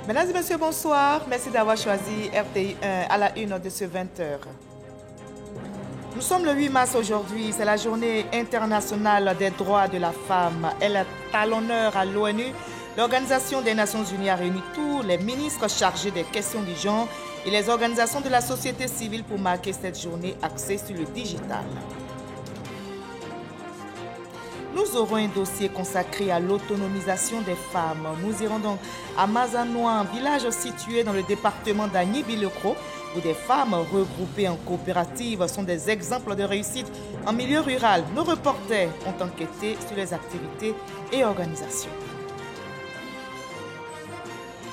Mesdames et messieurs, bonsoir. Merci d'avoir choisi RTI 1 à la une de ce 20h. Nous sommes le 8 mars aujourd'hui. C'est la journée internationale des droits de la femme. Elle est à l'honneur à l'ONU. L'Organisation des Nations Unies a réuni tous les ministres chargés des questions du genre et les organisations de la société civile pour marquer cette journée axée sur le digital. Nous aurons un dossier consacré à l'autonomisation des femmes. Nous irons donc à Mazanois, village situé dans le département d'Agny-Bilekro, où des femmes regroupées en coopérative sont des exemples de réussite en milieu rural. Nos reporters ont enquêté sur les activités et organisations.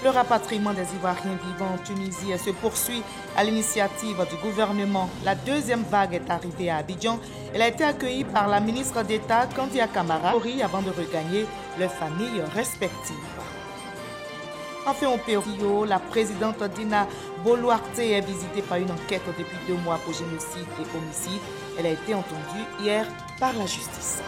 Le rapatriement des Ivoiriens vivant en Tunisie se poursuit à l'initiative du gouvernement. La deuxième vague est arrivée à Abidjan. Elle a été accueillie par la ministre d'État Kandia Camara avant de regagner leurs familles respectives. Enfin, au Pérou, la présidente Dina Boluarte est visitée par une enquête depuis 2 mois pour génocide et homicide. Elle a été entendue hier par la justice.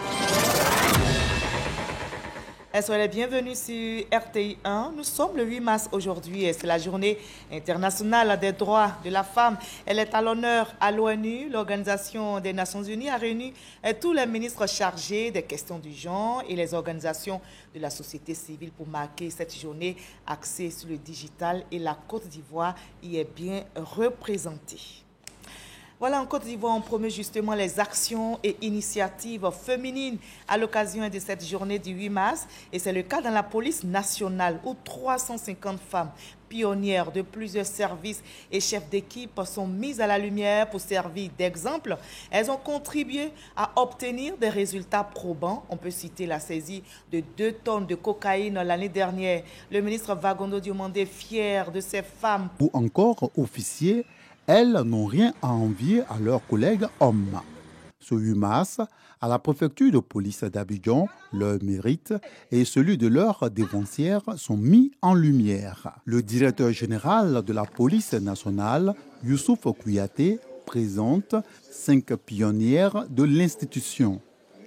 Soyez les bienvenus sur RTI 1. Nous sommes le 8 mars aujourd'hui et c'est la journée internationale des droits de la femme. Elle est à l'honneur à l'ONU. L'Organisation des Nations Unies a réuni tous les ministres chargés des questions du genre et les organisations de la société civile pour marquer cette journée axée sur le digital et la Côte d'Ivoire y est bien représentée. Voilà, en Côte d'Ivoire, on promeut justement les actions et initiatives féminines à l'occasion de cette journée du 8 mars. Et c'est le cas dans la police nationale où 350 femmes pionnières de plusieurs services et chefs d'équipe sont mises à la lumière pour servir d'exemple. Elles ont contribué à obtenir des résultats probants. On peut citer la saisie de 2 tonnes de cocaïne l'année dernière. Le ministre Vagondo Diomandé, fier de ces femmes. Ou encore officiers, elles n'ont rien à envier à leurs collègues hommes. Ce 8 mars, à la préfecture de police d'Abidjan, leur mérite et celui de leurs dévancières sont mis en lumière. Le directeur général de la police nationale, Youssouf Kouyaté, présente 5 pionnières de l'institution.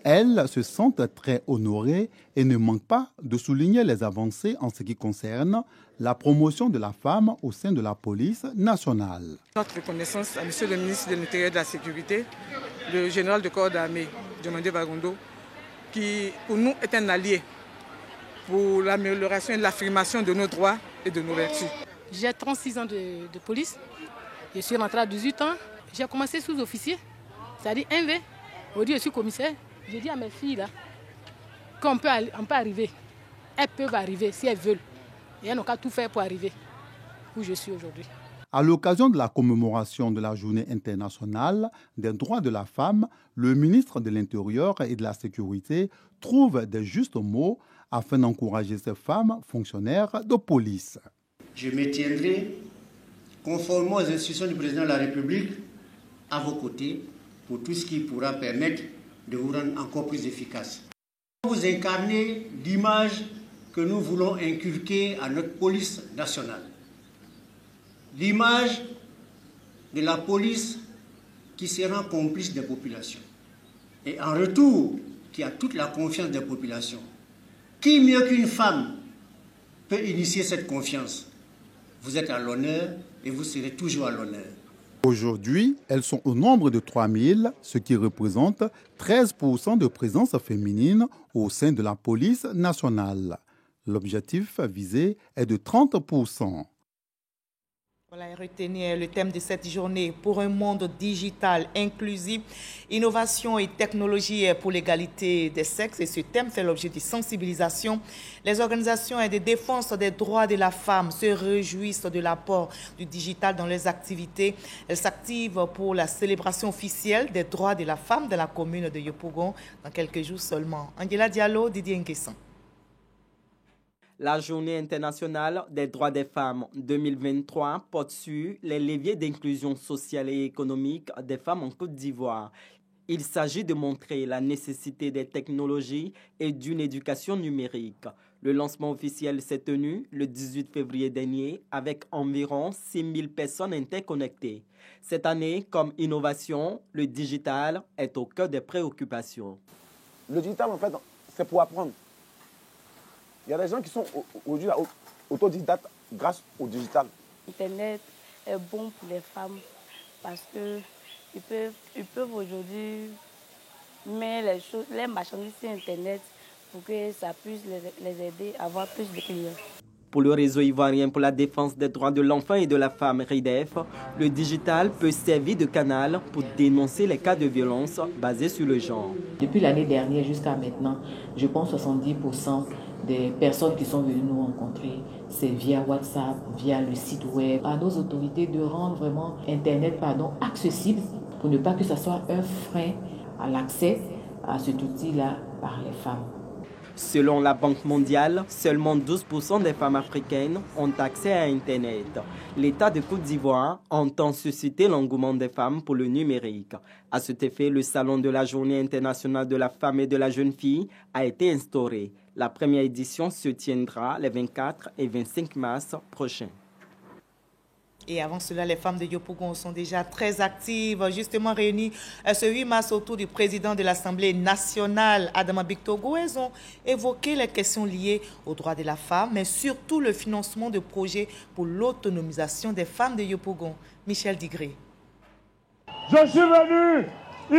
Elles se sentent très honorées et ne manquent pas de souligner les avancées en ce qui concerne la promotion de la femme au sein de la police nationale. Notre reconnaissance à M. le ministre de l'Intérieur et de la Sécurité, le général de corps d'armée, Diomandé Vagondo, qui pour nous est un allié pour l'amélioration et l'affirmation de nos droits et de nos vertus. J'ai 36 ans de police, je suis rentré à 18 ans, j'ai commencé sous-officier, c'est-à-dire 1V. Aujourd'hui, je suis commissaire. J'ai dit à mes filles là qu'on peut arriver. Elles peuvent arriver si elles veulent. Et elles n'ont qu'à tout faire pour arriver où je suis aujourd'hui. À l'occasion de la commémoration de la Journée internationale des droits de la femme, le ministre de l'Intérieur et de la Sécurité trouve des justes mots afin d'encourager ces femmes fonctionnaires de police. Je me tiendrai, conformément aux instructions du président de la République, à vos côtés pour tout ce qui pourra permettre de vous rendre encore plus efficace. Vous incarnez l'image que nous voulons inculquer à notre police nationale. L'image de la police qui se rend complice des populations. Et en retour, qui a toute la confiance des populations. Qui mieux qu'une femme peut initier cette confiance? Vous êtes à l'honneur et vous serez toujours à l'honneur. Aujourd'hui, elles sont au nombre de 3000, ce qui représente 13% de présence féminine au sein de la police nationale. L'objectif visé est de 30%. Voilà, retenez le thème de cette journée pour un monde digital inclusif, innovation et technologie pour l'égalité des sexes. Et ce thème fait l'objet de sensibilisation. Les organisations et de défense des droits de la femme se réjouissent de l'apport du digital dans leurs activités. Elles s'activent pour la célébration officielle des droits de la femme dans la commune de Yopougon dans quelques jours seulement. Angela Diallo, Didier Nguessan. La Journée internationale des droits des femmes 2023 porte sur les leviers d'inclusion sociale et économique des femmes en Côte d'Ivoire. Il s'agit de montrer la nécessité des technologies et d'une éducation numérique. Le lancement officiel s'est tenu le 18 février dernier avec environ 6000 personnes interconnectées. Cette année, comme innovation, le digital est au cœur des préoccupations. Le digital, en fait, c'est pour apprendre. Il y a des gens qui sont aujourd'hui autodidactes grâce au digital. Internet est bon pour les femmes parce qu'ils peuvent aujourd'hui mettre les marchandises sur Internet pour que ça puisse les aider à avoir plus de clients. Pour le réseau ivoirien pour la défense des droits de l'enfant et de la femme, RIDEF, le digital peut servir de canal pour dénoncer les cas de violence basés sur le genre. Depuis l'année dernière jusqu'à maintenant, je pense 70% des personnes qui sont venues nous rencontrer, c'est via WhatsApp, via le site web. À nos autorités de rendre vraiment Internet accessible pour ne pas que ce soit un frein à l'accès à cet outil-là par les femmes. Selon la Banque mondiale, seulement 12% des femmes africaines ont accès à Internet. L'État de Côte d'Ivoire entend susciter l'engouement des femmes pour le numérique. À cet effet, le Salon de la Journée internationale de la femme et de la jeune fille a été instauré. La première édition se tiendra les 24 et 25 mars prochains. Et avant cela, les femmes de Yopougon sont déjà très actives, justement réunies ce 8 mars autour du président de l'Assemblée nationale, Adama Bictogo. Elles ont évoqué les questions liées aux droits de la femme, mais surtout le financement de projets pour l'autonomisation des femmes de Yopougon. Michel Digré. Je suis venu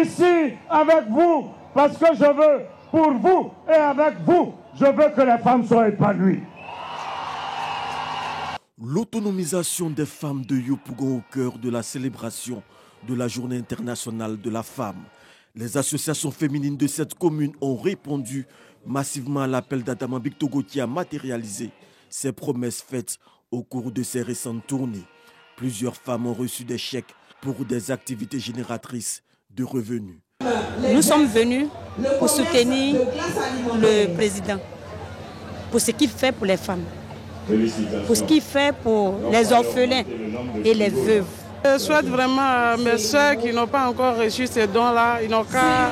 ici avec vous parce que je veux pour vous et avec vous, je veux que les femmes soient épanouies. L'autonomisation des femmes de Yopougon au cœur de la célébration de la Journée internationale de la femme. Les associations féminines de cette commune ont répondu massivement à l'appel d'Adama Bictogo qui a matérialisé ses promesses faites au cours de ses récentes tournées. Plusieurs femmes ont reçu des chèques pour des activités génératrices de revenus. Nous sommes venus pour soutenir le président, pour ce qu'il fait pour les femmes, pour ce qu'il fait pour les orphelins et les veuves. Je souhaite vraiment à mes soeurs qui n'ont pas encore reçu ces dons-là, ils n'ont qu'à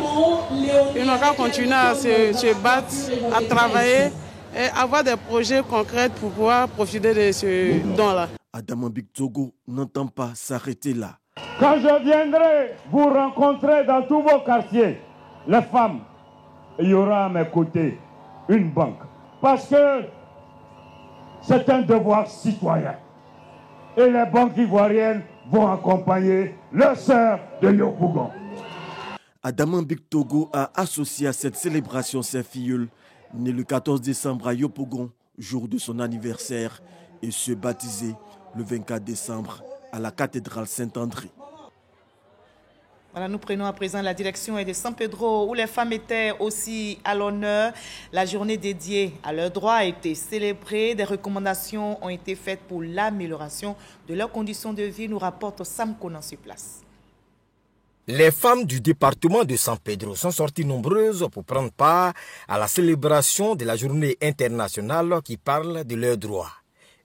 continuer à se battre, à travailler et avoir des projets concrets pour pouvoir profiter de ce don-là. Adama Bictogo n'entend pas s'arrêter là. Quand je viendrai vous rencontrer dans tous vos quartiers, les femmes, il y aura à mes côtés une banque. Parce que c'est un devoir citoyen. Et les banques ivoiriennes vont accompagner leurs sœurs de Yopougon. Adama Bictogo a associé à cette célébration ses filleuls, nés le 14 décembre à Yopougon, jour de son anniversaire, et se baptisé le 24 décembre à la cathédrale Saint-André. Voilà, nous prenons à présent la direction de San Pedro où les femmes étaient aussi à l'honneur. La journée dédiée à leurs droits a été célébrée. Des recommandations ont été faites pour l'amélioration de leurs conditions de vie, nous rapporte Sam Konan sur place. Les femmes du département de San Pedro sont sorties nombreuses pour prendre part à la célébration de la journée internationale qui parle de leurs droits.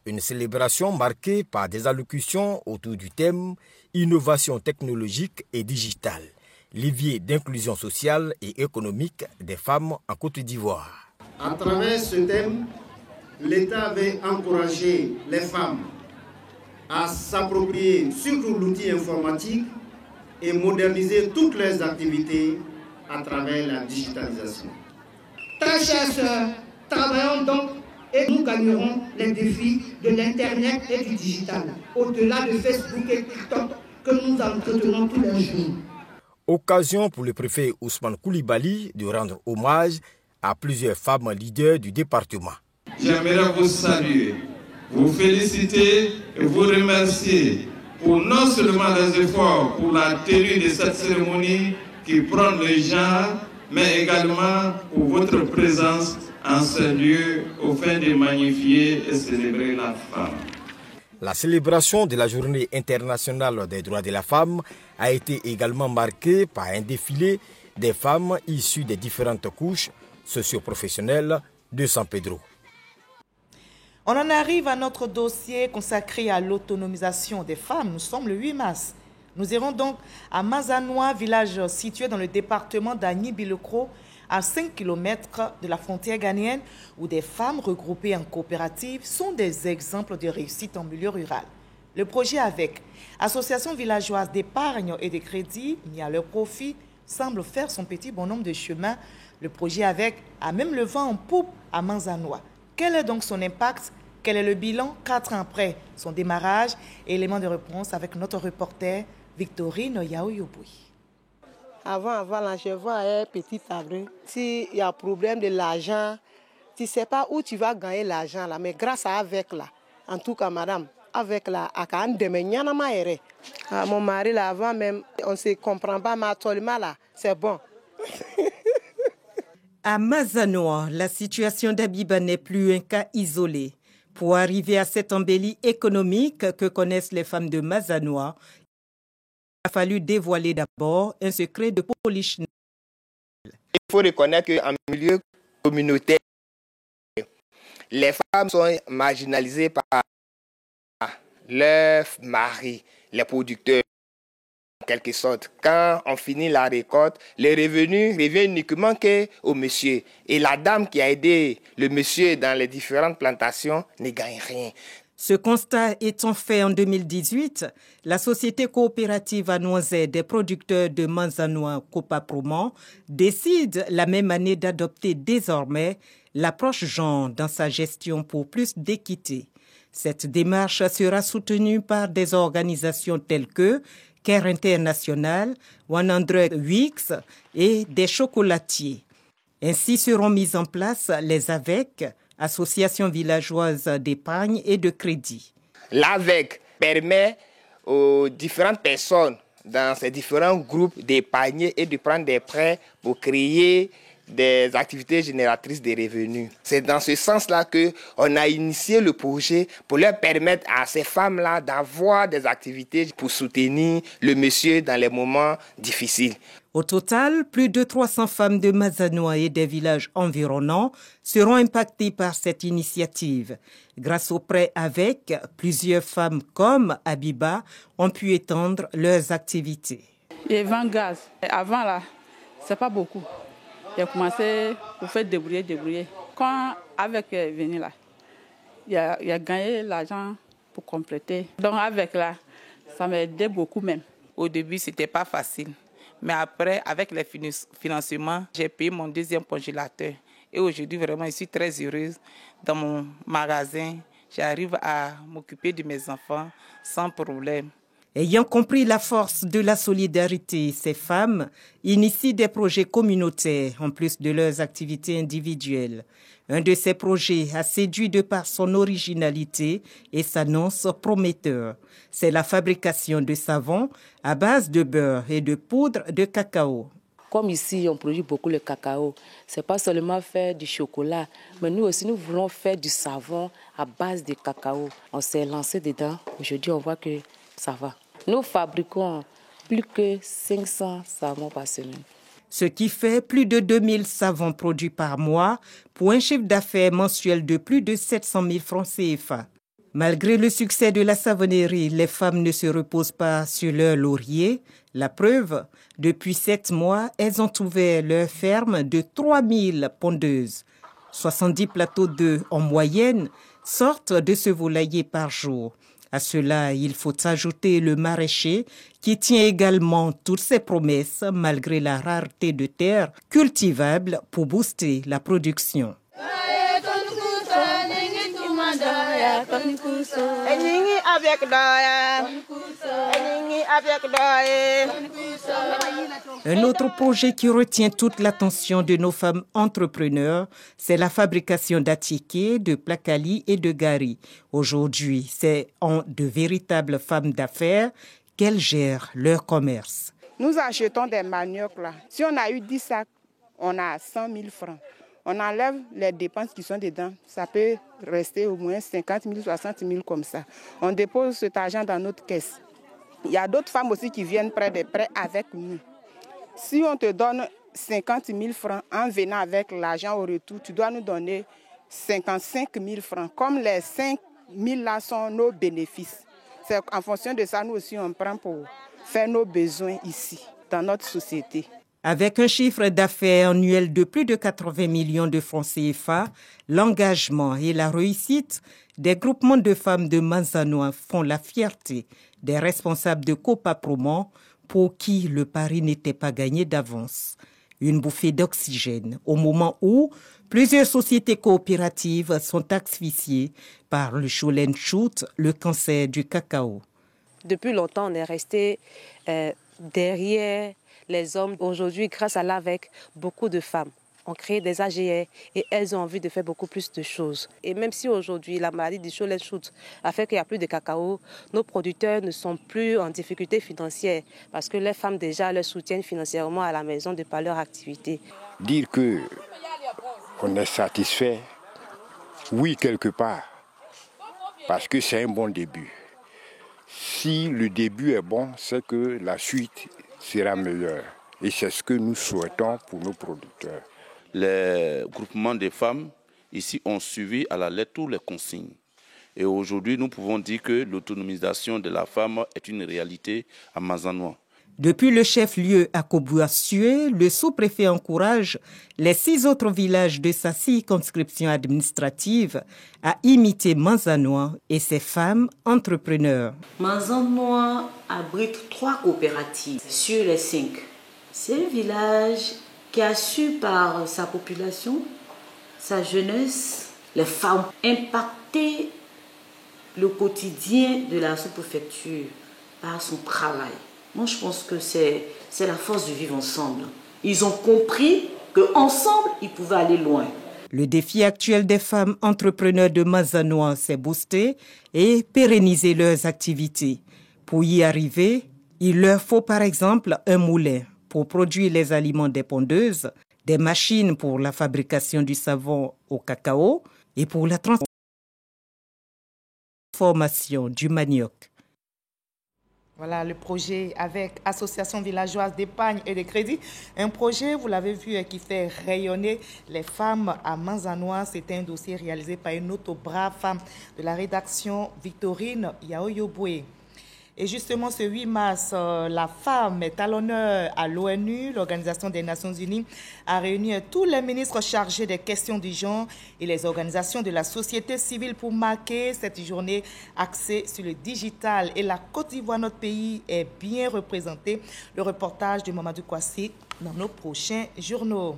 Une célébration marquée par des allocutions autour du thème « Innovation technologique et digitale, levier d'inclusion sociale et économique des femmes en Côte d'Ivoire ». À travers ce thème, l'État veut encourager les femmes à s'approprier surtout l'outil informatique et moderniser toutes leurs activités à travers la digitalisation. Très chères sœurs, travaillons donc et nous gagnerons les défis de l'Internet et du digital, au-delà de Facebook et TikTok que nous entretenons tous les jours. Occasion pour le préfet Ousmane Koulibaly de rendre hommage à plusieurs femmes leaders du département. J'aimerais vous saluer, vous féliciter et vous remercier pour non seulement les efforts pour la tenue de cette cérémonie qui prend le genre, mais également pour votre présence en ce lieu au fin de magnifier et célébrer la femme. La célébration de la Journée internationale des droits de la femme a été également marquée par un défilé des femmes issues des différentes couches socio-professionnelles de San Pedro. On en arrive à notre dossier consacré à l'autonomisation des femmes. Nous sommes le 8 mars. Nous irons donc à Mazanois, village situé dans le département d'Agny-Bilekro, à 5 km de la frontière ghanéenne, où des femmes regroupées en coopérative sont des exemples de réussite en milieu rural. Le projet avec Association villageoise d'épargne et de crédit, mis à leur profit, semble faire son petit bonhomme de chemin. Le projet avec a même le vent en poupe à Manzanois. Quel est donc son impact? Quel est le bilan 4 ans après son démarrage? Élément de réponse avec notre reporter Victorine Yaouyouboui. Avant, là, je vois un petit abri. S'il y a un problème de l'argent, tu ne sais pas où tu vas gagner l'argent là, mais grâce à avec là, en tout cas madame, avec là, mon mari là, avant même, on ne se comprend pas, mais actuellement là, c'est bon. À Mazanoa, la situation d'Abiba n'est plus un cas isolé. Pour arriver à cette embellie économique que connaissent les femmes de Mazanoa, il a fallu dévoiler d'abord un secret de polichinelle. Il faut reconnaître qu'en milieu communautaire, les femmes sont marginalisées par leurs maris, les producteurs. En quelque sorte, quand on finit la récolte, les revenus reviennent uniquement au monsieur. Et la dame qui a aidé le monsieur dans les différentes plantations ne gagne rien. Ce constat étant fait en 2018, la société coopérative à Noisette des producteurs de Mazanoa Copaproman décide la même année d'adopter désormais l'approche genre dans sa gestion pour plus d'équité. Cette démarche sera soutenue par des organisations telles que Care International, 100 Weeks et des chocolatiers. Ainsi seront mises en place les AVEC, Association villageoise d'épargne et de crédit. L'AVEC permet aux différentes personnes dans ces différents groupes d'épargner et de prendre des prêts pour créer des activités génératrices de revenus. C'est dans ce sens-là qu'on a initié le projet pour leur permettre à ces femmes-là d'avoir des activités pour soutenir le monsieur dans les moments difficiles. Au total, plus de 300 femmes de Mazanoa et des villages environnants seront impactées par cette initiative. Grâce au prêt avec, plusieurs femmes comme Abiba ont pu étendre leurs activités. Et 20 gaz. Avant là, c'est pas beaucoup. J'ai commencé pour faire débrouiller. Quand avec venu là, il a gagné l'argent pour compléter. Donc avec là, ça m'a aidé beaucoup même. Au début, c'était pas facile. Mais après, avec les financements, j'ai payé mon deuxième congélateur. Et aujourd'hui, vraiment, je suis très heureuse. Dans mon magasin, j'arrive à m'occuper de mes enfants sans problème. Ayant compris la force de la solidarité, ces femmes initient des projets communautaires en plus de leurs activités individuelles. Un de ces projets a séduit de par son originalité et s'annonce prometteur. C'est la fabrication de savon à base de beurre et de poudre de cacao. Comme ici, on produit beaucoup le cacao. Ce n'est pas seulement faire du chocolat, mais nous aussi, nous voulons faire du savon à base de cacao. On s'est lancé dedans. Aujourd'hui, on voit que ça va. Nous fabriquons plus que 500 savons par semaine. Ce qui fait plus de 2000 savons produits par mois pour un chiffre d'affaires mensuel de plus de 700 000 francs CFA. Malgré le succès de la savonnerie, les femmes ne se reposent pas sur leur laurier. La preuve, depuis 7 mois, elles ont ouvert leur ferme de 3000 pondeuses. 70 plateaux d'œufs en moyenne sortent de ce volailler par jour. À cela, il faut ajouter le maraîcher qui tient également toutes ses promesses malgré la rareté de terres cultivables pour booster la production. Un autre projet qui retient toute l'attention de nos femmes entrepreneurs, c'est la fabrication d'attiqués, de placali et de gari. Aujourd'hui, c'est en de véritables femmes d'affaires qu'elles gèrent leur commerce. Nous achetons des maniocs là. Si on a eu 10 sacs, on a 100 000 francs. On enlève les dépenses qui sont dedans. Ça peut rester au moins 50 000, 60 000 comme ça. On dépose cet argent dans notre caisse. Il y a d'autres femmes aussi qui viennent prendre des prêts avec nous. Si on te donne 50 000 francs en venant avec l'argent au retour, tu dois nous donner 55 000 francs. Comme les 5 000 là sont nos bénéfices. C'est en fonction de ça, nous aussi, on prend pour faire nos besoins ici, dans notre société. Avec un chiffre d'affaires annuel de plus de 80 millions de francs CFA, l'engagement et la réussite des groupements de femmes de Mazanoa font la fierté des responsables de Copaproman pour qui le pari n'était pas gagné d'avance. Une bouffée d'oxygène au moment où Plusieurs sociétés coopératives sont asphyxiées par le Cholen Shoot, le cancer du cacao. Depuis longtemps, on est resté derrière les hommes. Aujourd'hui, grâce à l'AVEC, beaucoup de femmes ont créé des AGR et elles ont envie de faire beaucoup plus de choses. Et même si aujourd'hui, la maladie du Cholen Shoot a fait qu'il n'y a plus de cacao, nos producteurs ne sont plus en difficulté financière parce que les femmes déjà les soutiennent financièrement à la maison de par leur activité. Dire qu'on est satisfait, oui, quelque part, parce que c'est un bon début. Si le début est bon, c'est que la suite sera meilleure. Et c'est ce que nous souhaitons pour nos producteurs. Les groupements des femmes ici ont suivi à la lettre toutes les consignes. Et aujourd'hui, nous pouvons dire que l'autonomisation de la femme est une réalité à Mazanois. Depuis le chef-lieu à Kobouassué, le sous-préfet encourage les 6 autres villages de sa circonscription administrative à imiter Manzanois et ses femmes entrepreneurs. Manzanois abrite 3 coopératives sur les 5. C'est un village qui a su par sa population, sa jeunesse, les femmes, impacter le quotidien de la sous-préfecture par son travail. Moi, je pense que c'est la force de vivre ensemble. Ils ont compris qu'ensemble, ils pouvaient aller loin. Le défi actuel des femmes entrepreneurs de Manzanois, c'est booster et pérenniser leurs activités. Pour y arriver, il leur faut par exemple un moulin pour produire les aliments des pondeuses, des machines pour la fabrication du savon au cacao et pour la transformation du manioc. Voilà le projet avec Association villageoise d'épargne et de crédit. Un projet, vous l'avez vu, qui fait rayonner les femmes à Manzanois. C'est un dossier réalisé par une autre brave femme de la rédaction, Victorine Yaoyoboué. Et justement, ce 8 mars, la femme est à l'honneur à l'ONU. L'Organisation des Nations Unies a réuni tous les ministres chargés des questions du genre et les organisations de la société civile pour marquer cette journée axée sur le digital. Et la Côte d'Ivoire, notre pays, est bien représentée. Le reportage de Mamadou Kouassi dans nos prochains journaux.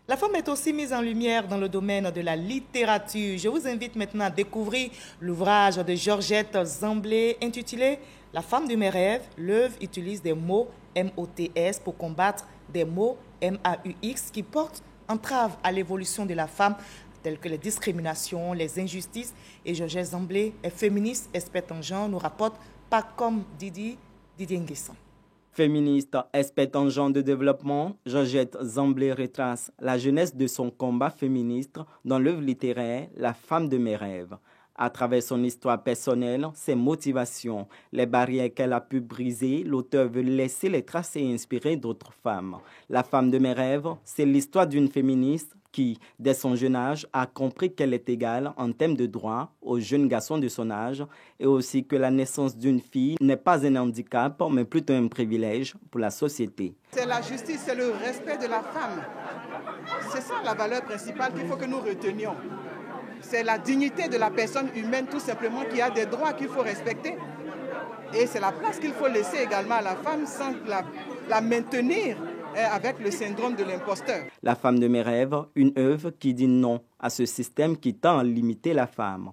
La femme est aussi mise en lumière dans le domaine de la littérature. Je vous invite maintenant à découvrir l'ouvrage de Georgette Zamblé intitulé « La femme de mes rêves ». L'œuvre utilise des mots MOTS pour combattre des mots MAUX qui portent entrave à l'évolution de la femme, telles que les discriminations, les injustices. Et Georgette Zamblé est féministe, experte en genre, nous rapporte pas comme Didier Nguessan. Féministe, experte en genre de développement, Georgette Zamblé retrace la jeunesse de son combat féministe dans l'œuvre littéraire « La femme de mes rêves ». À travers son histoire personnelle, ses motivations, les barrières qu'elle a pu briser, l'auteur veut laisser les traces et inspirer d'autres femmes. La femme de mes rêves, c'est l'histoire d'une féministe qui, dès son jeune âge, a compris qu'elle est égale en termes de droits aux jeunes garçons de son âge et aussi que la naissance d'une fille n'est pas un handicap, mais plutôt un privilège pour la société. C'est la justice, c'est le respect de la femme. C'est ça la valeur principale qu'il faut que nous retenions. C'est la dignité de la personne humaine tout simplement qui a des droits qu'il faut respecter. Et c'est la place qu'il faut laisser également à la femme sans la maintenir avec le syndrome de l'imposteur. La femme de mes rêves, une œuvre qui dit non à ce système qui tend à limiter la femme.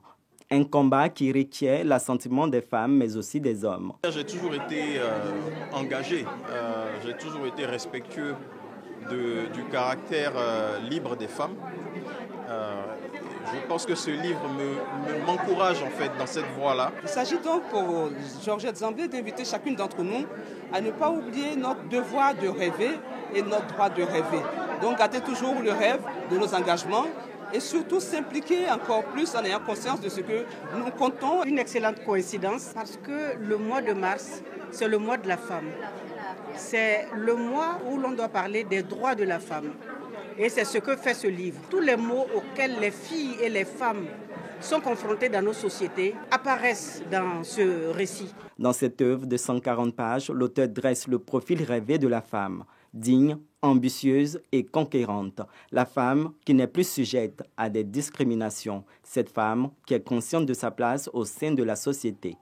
Un combat qui requiert l'assentiment des femmes, mais aussi des hommes. J'ai toujours été engagé, j'ai toujours été respectueux du caractère libre des femmes. Je pense que ce livre m'encourage en fait dans cette voie-là. Il s'agit donc pour Georgette Zamblé d'inviter chacune d'entre nous à ne pas oublier notre devoir de rêver et notre droit de rêver. Donc garder toujours le rêve de nos engagements et surtout s'impliquer encore plus en ayant conscience de ce que nous comptons. Une excellente coïncidence parce que le mois de mars, c'est le mois de la femme. C'est le mois où l'on doit parler des droits de la femme. Et c'est ce que fait ce livre. Tous les mots auxquels les filles et les femmes sont confrontées dans nos sociétés apparaissent dans ce récit. Dans cette œuvre de 140 pages, l'auteur dresse le profil rêvé de la femme, digne, ambitieuse et conquérante. La femme qui n'est plus sujette à des discriminations. Cette femme qui est consciente de sa place au sein de la société.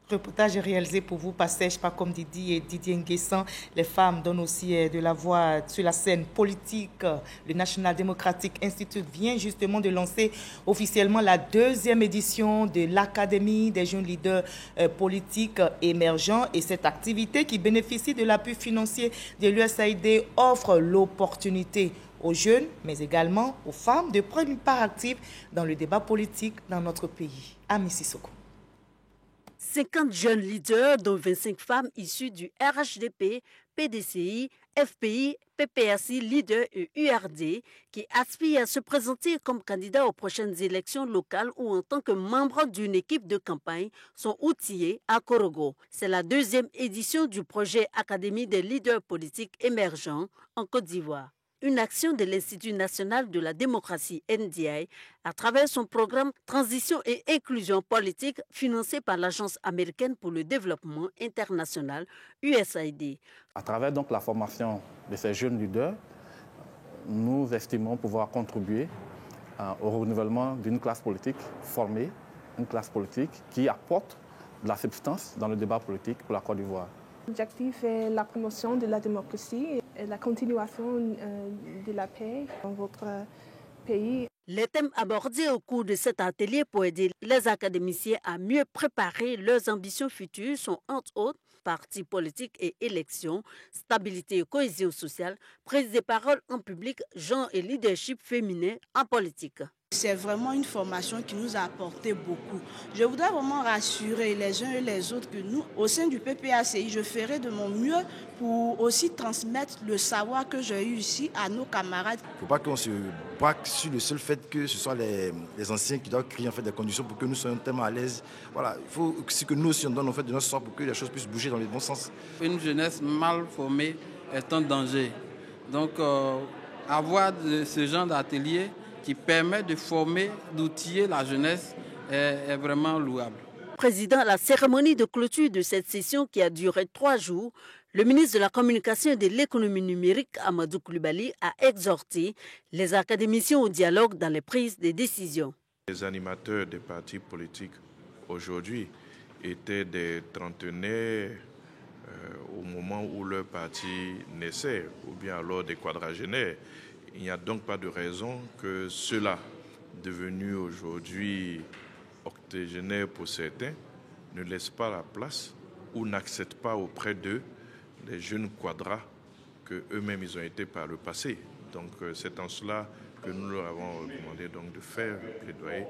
Reportage réalisé pour vous par Serge Pacom Didi et Didier Nguessan. Les femmes donnent aussi de la voix sur la scène politique. Le National Democratic Institute vient justement de lancer officiellement la 2e édition de l'Académie des jeunes leaders politiques émergents. Et cette activité qui bénéficie de l'appui financier de l'USAID offre l'opportunité aux jeunes, mais également aux femmes de prendre une part active dans le débat politique dans notre pays. Ami Sissoko. 50 jeunes leaders, dont 25 femmes issues du RHDP, PDCI, FPI, PPRC, Leader et URD, qui aspirent à se présenter comme candidats aux prochaines élections locales ou en tant que membres d'une équipe de campagne, sont outillés à Korogo. C'est la 2e édition du projet Académie des leaders politiques émergents en Côte d'Ivoire. Une action de l'Institut national de la démocratie NDI à travers son programme Transition et inclusion politique financé par l'Agence américaine pour le développement international USAID. À travers donc la formation de ces jeunes leaders, nous estimons pouvoir contribuer au renouvellement d'une classe politique formée, une classe politique qui apporte de la substance dans le débat politique pour la Côte d'Ivoire. L'objectif est la promotion de la démocratie et la continuation de la paix dans votre pays. Les thèmes abordés au cours de cet atelier pour aider les académiciens à mieux préparer leurs ambitions futures sont entre autres partis politiques et élections, stabilité et cohésion sociale, prise de parole en public, genre et leadership féminin en politique. C'est vraiment une formation qui nous a apporté beaucoup. Je voudrais vraiment rassurer les uns et les autres que nous, au sein du PPACI, je ferai de mon mieux pour aussi transmettre le savoir que j'ai eu ici à nos camarades. Il ne faut pas qu'on se braque sur le seul fait que ce soit les anciens qui doivent créer en fait, des conditions pour que nous soyons tellement à l'aise. Voilà, il faut aussi que nous aussi on donne en fait, de notre sort pour que les choses puissent bouger dans le bon sens. Une jeunesse mal formée est un danger. Donc avoir ce genre d'atelier qui permet de former, d'outiller la jeunesse est vraiment louable. Président à la cérémonie de clôture de cette session qui a duré 3 jours, le ministre de la Communication et de l'Économie numérique, Amadou Koulibaly, a exhorté les académiciens au dialogue dans les prises de décisions. Les animateurs des partis politiques aujourd'hui étaient des trentenaires au moment où leur parti naissait, ou bien alors des quadragénaires. Il n'y a donc pas de raison que ceux-là, devenus aujourd'hui octogénaires pour certains, ne laissent pas la place ou n'acceptent pas auprès d'eux les jeunes quadras qu'eux-mêmes ils ont été par le passé. Donc c'est en cela que nous leur avons recommandé donc de faire le plaidoyer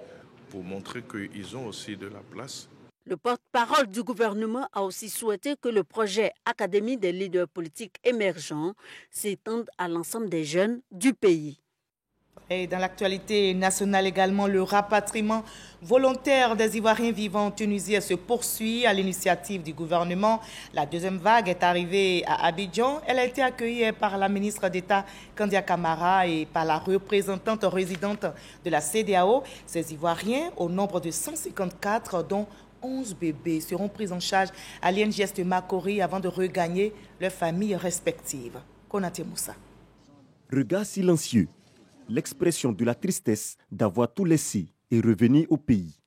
pour montrer qu'ils ont aussi de la place. Le porte-parole du gouvernement a aussi souhaité que le projet Académie des leaders politiques émergents s'étende à l'ensemble des jeunes du pays. Et dans l'actualité nationale également, le rapatriement volontaire des Ivoiriens vivant en Tunisie se poursuit à l'initiative du gouvernement. La 2e vague est arrivée à Abidjan. Elle a été accueillie par la ministre d'État Kandia Camara et par la représentante résidente de la CEDEAO. Ces Ivoiriens, au nombre de 154, dont 11 bébés, seront pris en charge à l'INGS de Makori avant de regagner leurs familles respectives. Konaté Moussa. Regard silencieux, l'expression de la tristesse d'avoir tout laissé et revenir au pays.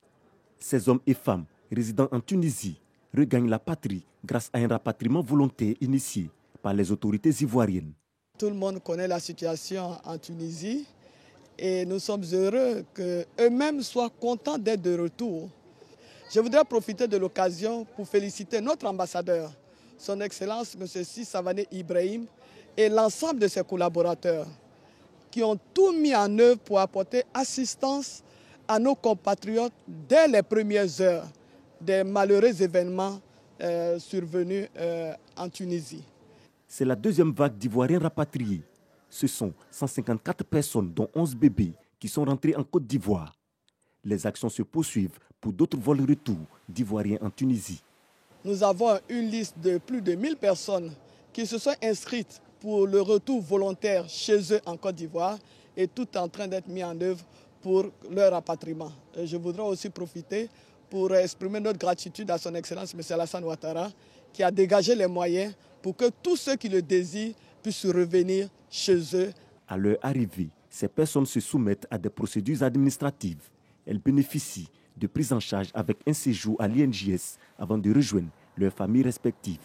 Ces hommes et femmes résidant en Tunisie regagnent la patrie grâce à un rapatriement volontaire initié par les autorités ivoiriennes. Tout le monde connaît la situation en Tunisie et nous sommes heureux qu'eux-mêmes soient contents d'être de retour. Je voudrais profiter de l'occasion pour féliciter notre ambassadeur, son Excellence M. Savané Ibrahim et l'ensemble de ses collaborateurs qui ont tout mis en œuvre pour apporter assistance à nos compatriotes dès les premières heures des malheureux événements survenus en Tunisie. C'est la 2e vague d'Ivoiriens rapatriés. Ce sont 154 personnes, dont 11 bébés, qui sont rentrés en Côte d'Ivoire. Les actions se poursuivent pour d'autres vols retour d'Ivoiriens en Tunisie. Nous avons une liste de plus de 1000 personnes qui se sont inscrites pour le retour volontaire chez eux en Côte d'Ivoire et tout est en train d'être mis en œuvre pour leur rapatriement. Et je voudrais aussi profiter pour exprimer notre gratitude à son Excellence M. Alassane Ouattara qui a dégagé les moyens pour que tous ceux qui le désirent puissent revenir chez eux. À leur arrivée, ces personnes se soumettent à des procédures administratives. Elles bénéficient de prise en charge avec un séjour à l'INJS avant de rejoindre leurs familles respectives.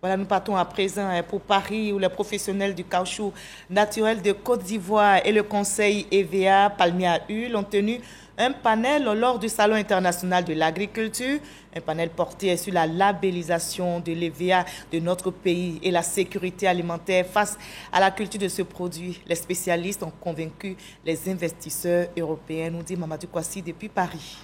Voilà, nous partons à présent pour Paris où les professionnels du caoutchouc naturel de Côte d'Ivoire et le conseil EVA Palmier à Huile ont tenu un panel lors du Salon international de l'agriculture. Un panel porté sur la labellisation de l'EVA de notre pays et la sécurité alimentaire face à la culture de ce produit. Les spécialistes ont convaincu les investisseurs européens, nous dit Mamadou Kwasi depuis Paris.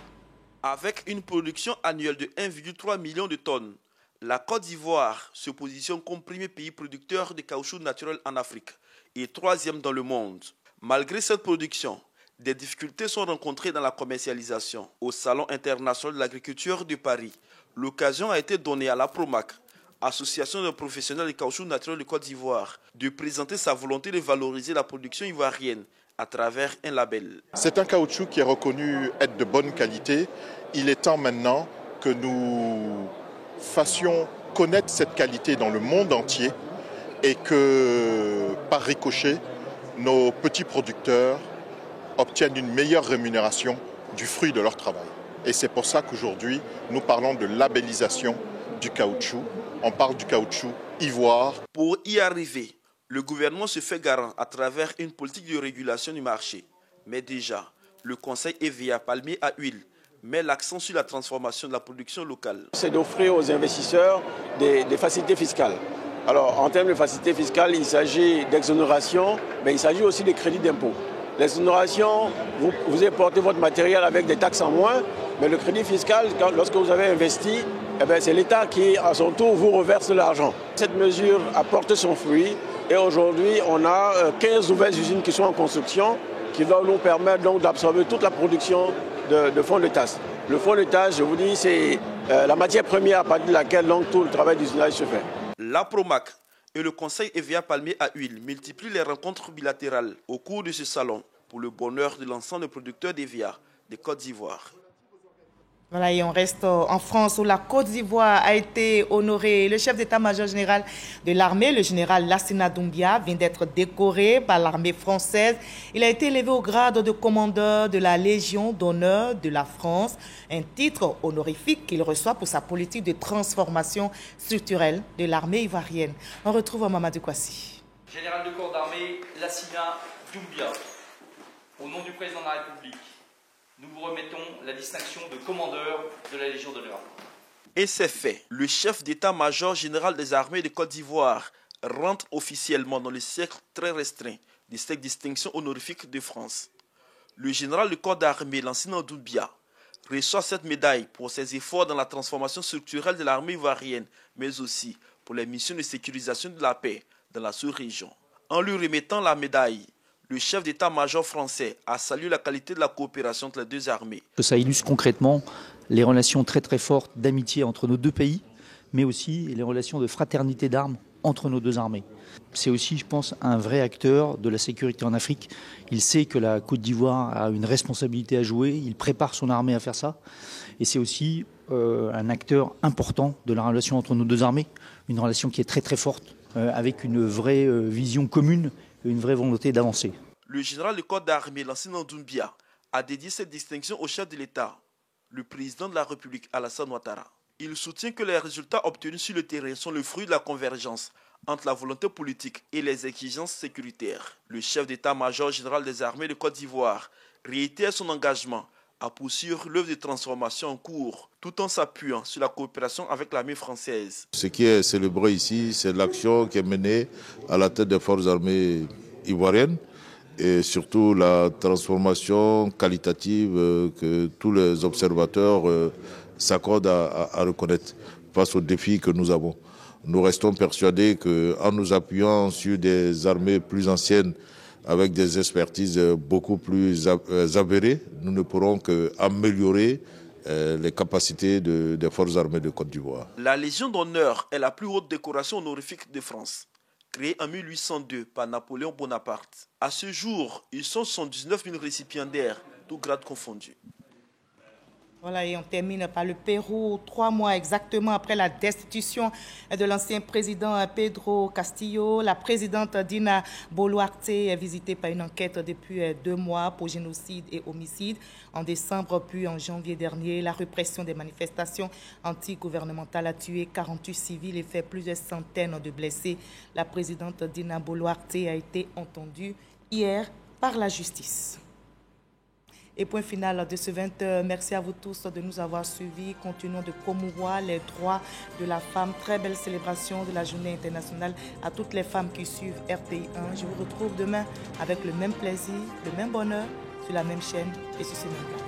Avec une production annuelle de 1,3 million de tonnes, la Côte d'Ivoire se positionne comme premier pays producteur de caoutchouc naturel en Afrique et troisième dans le monde. Malgré cette production, des difficultés sont rencontrées dans la commercialisation. Au Salon international de l'agriculture de Paris, l'occasion a été donnée à la PROMAC, association de professionnels de caoutchouc naturel de Côte d'Ivoire, de présenter sa volonté de valoriser la production ivoirienne à travers un label. C'est un caoutchouc qui est reconnu être de bonne qualité. Il est temps maintenant que nous fassions connaître cette qualité dans le monde entier et que, par ricochet, nos petits producteurs obtiennent une meilleure rémunération du fruit de leur travail. Et c'est pour ça qu'aujourd'hui, nous parlons de labellisation du caoutchouc. On parle du caoutchouc ivoire. Pour y arriver, le gouvernement se fait garant à travers une politique de régulation du marché. Mais déjà, le conseil EVA Palmier à Huile met l'accent sur la transformation de la production locale. C'est d'offrir aux investisseurs des facilités fiscales. Alors, en termes de facilités fiscales, il s'agit d'exonération, mais il s'agit aussi de crédits d'impôt. L'exonération, vous importez votre matériel avec des taxes en moins, mais le crédit fiscal, lorsque vous avez investi, c'est l'État qui, à son tour, vous reverse l'argent. Cette mesure a porté son fruit et aujourd'hui, on a 15 nouvelles usines qui sont en construction qui vont nous permettre donc d'absorber toute la production de fonds de tasse. Le fonds de tasse, je vous dis, c'est la matière première à partir de laquelle donc, tout le travail d'usinage se fait. La PROMAC et le conseil EVA Palmier à Huile multiplient les rencontres bilatérales au cours de ce salon pour le bonheur de l'ensemble des producteurs d'EVA de Côte d'Ivoire. Voilà, et on reste en France où la Côte d'Ivoire a été honorée. Le chef d'état-major général de l'armée, le général Lassina Doumbia, vient d'être décoré par l'armée française. Il a été élevé au grade de commandeur de la Légion d'honneur de la France, un titre honorifique qu'il reçoit pour sa politique de transformation structurelle de l'armée ivoirienne. On retrouve Mamadou Kwasi. Général de corps d'armée Lassina Doumbia, au nom du président de la République, nous vous remettons la distinction de commandeur de la Légion d'honneur. Et c'est fait. Le chef d'état-major général des armées de Côte d'Ivoire rentre officiellement dans le cercle très restreint de cette distinction honorifique de France. Le général de corps d'armée Lassina Doumbia reçoit cette médaille pour ses efforts dans la transformation structurelle de l'armée ivoirienne, mais aussi pour les missions de sécurisation de la paix dans la sous-région. En lui remettant la médaille, le chef d'état-major français a salué la qualité de la coopération entre les deux armées. Ça illustre concrètement les relations très très fortes d'amitié entre nos deux pays, mais aussi les relations de fraternité d'armes entre nos deux armées. C'est aussi, je pense, un vrai acteur de la sécurité en Afrique. Il sait que la Côte d'Ivoire a une responsabilité à jouer, il prépare son armée à faire ça. Et c'est aussi un acteur important de la relation entre nos deux armées, une relation qui est très très forte, avec une vraie vision commune, une vraie volonté d'avancer. Le général de corps d'armée Lassina Doumbia a dédié cette distinction au chef de l'État, le président de la République Alassane Ouattara. Il soutient que les résultats obtenus sur le terrain sont le fruit de la convergence entre la volonté politique et les exigences sécuritaires. Le chef d'état-major général des armées de Côte d'Ivoire réitère son engagement à poursuivre l'œuvre de transformation en cours, tout en s'appuyant sur la coopération avec l'armée française. Ce qui est célébré ici, c'est l'action qui est menée à la tête des forces armées ivoiriennes et surtout la transformation qualitative que tous les observateurs s'accordent à reconnaître face aux défis que nous avons. Nous restons persuadés qu'en nous appuyant sur des armées plus anciennes, avec des expertises beaucoup plus avérées, nous ne pourrons qu'améliorer les capacités des forces armées de Côte d'Ivoire. La Légion d'honneur est la plus haute décoration honorifique de France, créée en 1802 par Napoléon Bonaparte. À ce jour, ils sont 79 000 récipiendaires, tous grades confondus. Voilà, et on termine par le Pérou. 3 mois exactement après la destitution de l'ancien président Pedro Castillo, la présidente Dina Boluarte est visitée par une enquête depuis 2 mois pour génocide et homicide. En décembre puis en janvier dernier, la répression des manifestations anti-gouvernementales a tué 48 civils et fait plusieurs centaines de blessés. La présidente Dina Boluarte a été entendue hier par la justice. Et point final de ce 20h. Merci à vous tous de nous avoir suivis. Continuons de promouvoir les droits de la femme. Très belle célébration de la journée internationale à toutes les femmes qui suivent RTI1. Je vous retrouve demain avec le même plaisir, le même bonheur, sur la même chaîne et sur ce même plan.